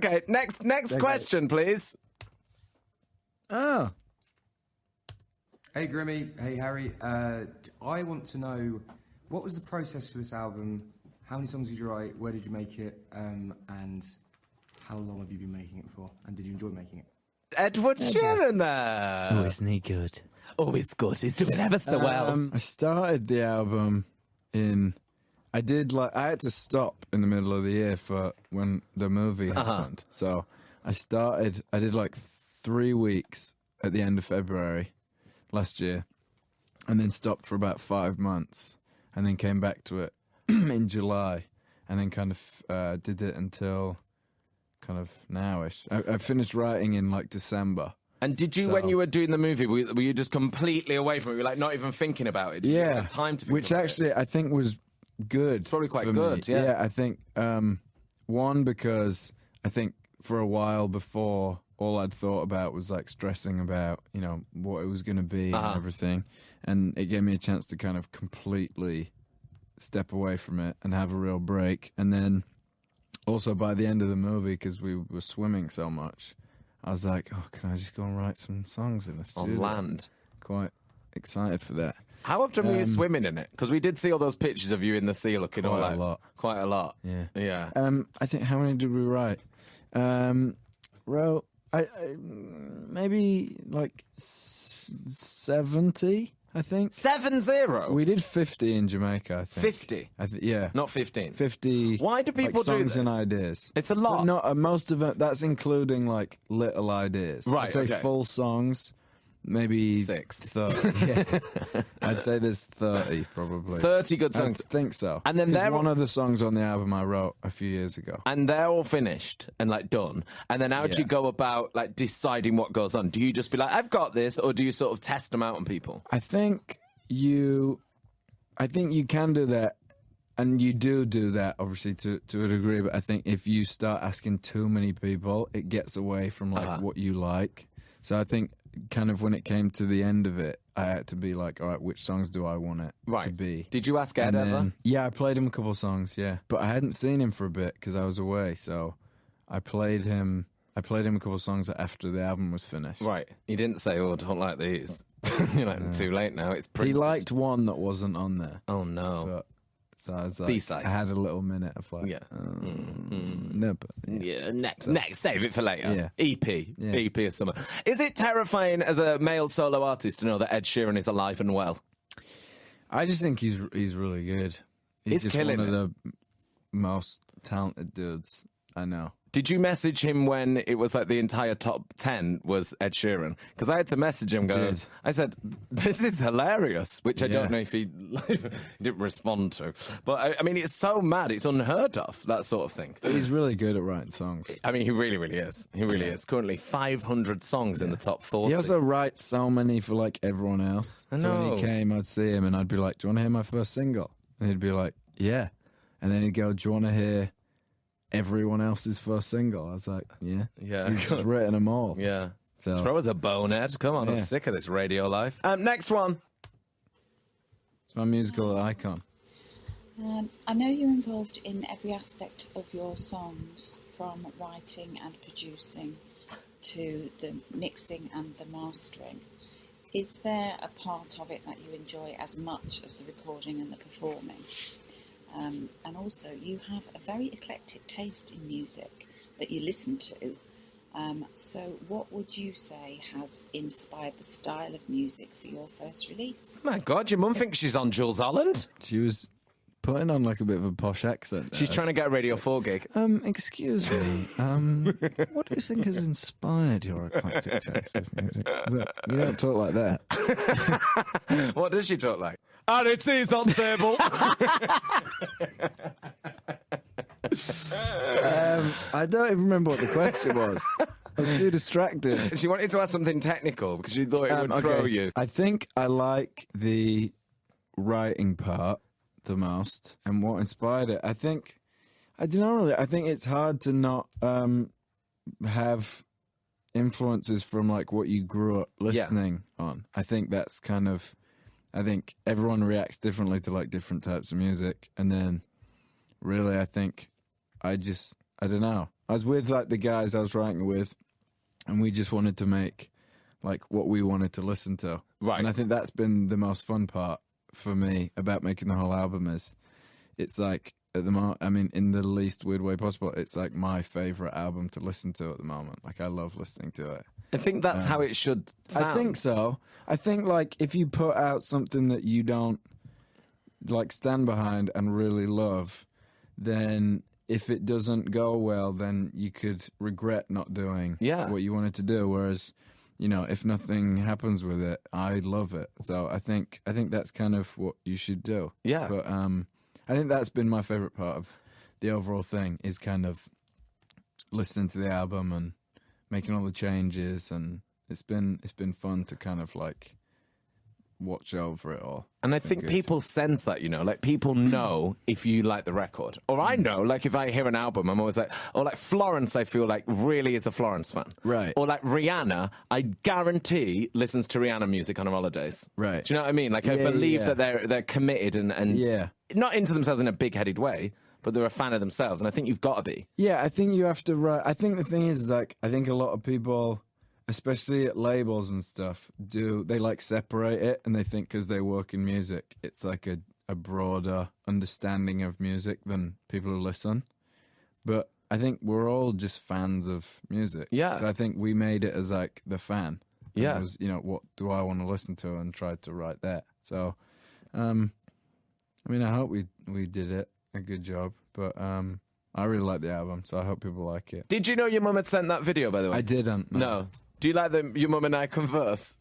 Okay, next question, please. Oh. Hey Grimmy, hey Harry. I want to know, what was the process for this album? How many songs did you write? Where did you make it? And how long have you been making it for? And did you enjoy making it? Edward Sheeran there. Oh, isn't he good? Oh, it's good. He's doing ever so well. I started the album I had to stop in the middle of the year for when the movie happened. So I did like 3 weeks at the end of February last year, and then stopped for about 5 months, and then came back to it in July, and then kind of did it until kind of nowish. I finished writing in like December. And did you, when you were doing the movie, were you just completely away from it? You were like not even thinking about it? Did you have time to think which about actually it? I think was good. Probably quite for good, me. yeah. Yeah, I think, one, because I think for a while before, all I'd thought about was like stressing about, you know, what it was going to be and everything. And it gave me a chance to kind of completely step away from it and have a real break. And then also by the end of the movie, because we were swimming so much, I was like, oh, can I just go and write some songs in the studio? On land. Quite excited for that. How often were you swimming in it? Because we did see all those pictures of you in the sea looking all like... Quite a lot. Quite a lot. Yeah. Yeah. I think, how many did we write? Wrote, maybe like 70, I think. 70? We did 50 in Jamaica, I think. 50? Yeah. Not 15? 50. Why do people do songs this? and ideas. It's a lot. But not, most of it, that's including like little ideas. Right, I'd say okay. full songs, maybe 6. 30. Yeah. I'd say there's 30 probably. 30 good songs. I think so. And then 'Cause they're one of the songs on the album I wrote a few years ago. And they're all finished and like done. And then how do you go about like deciding what goes on? Do you just be like, I've got this, or do you sort of test them out on people? I think you can do that, and you do that obviously to a degree. But I think if you start asking too many people, it gets away from like what you like. So I think kind of when it came to the end of it, I had to be like, all right, which songs do I want it to be? Did you ask Ed ever? Yeah, I played him a couple of songs, yeah. But I hadn't seen him for a bit because I was away, so I played him a couple of songs after the album was finished. Right. He didn't say, oh, I don't like these. You're like, too late now, it's printed. He liked one that wasn't on there. Oh, no. But, so I was like, B-side. I had a little minute of like, Yeah. no, but Yeah, next, save it for later. Yeah. EP. Yeah. EP of summer. Is it terrifying as a male solo artist to know that Ed Sheeran is alive and well? I just think he's really good. He's just killing one it. of the most talented dudes I know. Did you message him when it was like the entire top 10 was Ed Sheeran? Because I had to message him going, I said, this is hilarious, which I don't know if he didn't respond to. But I mean, it's so mad, it's unheard of, that sort of thing. He's really good at writing songs. I mean, he really, really is. He really is. Currently 500 songs in the top 40. He also writes so many for like everyone else. I So when know. he came, I'd see him and I'd be like, do you want to hear my first single? And he'd be like, yeah. And then he'd go, do you want to hear everyone else's first single? I was like, yeah. Yeah. He's just written them all. Yeah. So Throw us a bone, Ed. Come on, I'm Yeah. sick of this radio life. Next one. it's my musical icon. I know you're involved in every aspect of your songs, from writing and producing to the mixing and the mastering. Is there a part of it that you enjoy as much as the recording and the performing? And also, you have a very eclectic taste in music that you listen to. So what would you say has inspired the style of music for your first release? My God, your mum thinks she's on Jules Holland. She was putting on like a bit of a posh accent there. She's trying to get a Radio 4 gig. Excuse me, what do you think has inspired your eclectic taste of music? You don't talk like that. What does she talk like? And it is on table. I don't even remember what the question was. I was too distracted. She wanted to ask something technical because she thought it would throw you. I think I like the writing part the most, and what inspired it. I don't know really. I think it's hard to not have influences from like what you grew up listening on. I think that's kind of. I think everyone reacts differently to like different types of music, and then really, I think I just I don't know. I was with like the guys I was writing with, and we just wanted to make like what we wanted to listen to. Right. And I think that's been the most fun part for me about making the whole album is it's like at the moment, I mean, in the least weird way possible, it's like my favorite album to listen to at the moment. Like I love listening to it. I think that's how it should sound. I think so. I think like if you put out something that you don't like stand behind and really love, then if it doesn't go well, then you could regret not doing what you wanted to do. Whereas, you know, if nothing happens with it, I love it. So I think that's kind of what you should do. Yeah. But I think that's been my favorite part of the overall thing is kind of listening to the album and making all the changes, and it's been fun to kind of like watch over it all. And I think people sense that, you know, like people know if you like the record. Or I know, like if I hear an album, I'm always like, or like Florence, I feel like really is a Florence fan. Right. Or like Rihanna, I guarantee listens to Rihanna music on her holidays. Right. Do you know what I mean? Like I believe that they're committed and not into themselves in a big-headed way, but they're a fan of themselves. And I think you've got to be. Yeah, I think you have to write. I think the thing is like, I think a lot of people, especially at labels and stuff, they like separate it, and they think because they work in music, it's like a broader understanding of music than people who listen. But I think we're all just fans of music. Yeah. So I think we made it as like the fan. Yeah. It was, you know, what do I want to listen to, and tried to write that. So, I mean, I hope we did it a good job, but I really like the album, so I hope people like it. Did you know your mum had sent that video, by the way? I didn't. No. Do you like that your mum and I converse?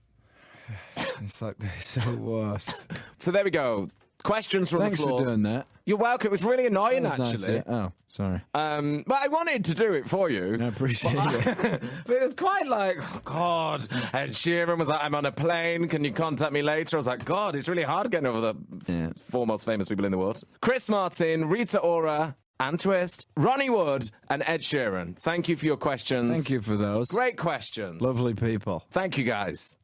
It's like they're so worst. So there we go. Questions from Thanks the floor. for doing that. You're welcome. It was really annoying, That was actually. nice, yeah. Oh, sorry. But I wanted to do it for you. I appreciate it. But it was quite like, oh, God. Ed Sheeran was like, I'm on a plane. Can you contact me later? I was like, God, it's really hard getting over the four most famous people in the world. Chris Martin, Rita Ora, and Twist, Ronnie Wood, and Ed Sheeran. Thank you for your questions. Thank you for those. Great questions. Lovely people. Thank you, guys.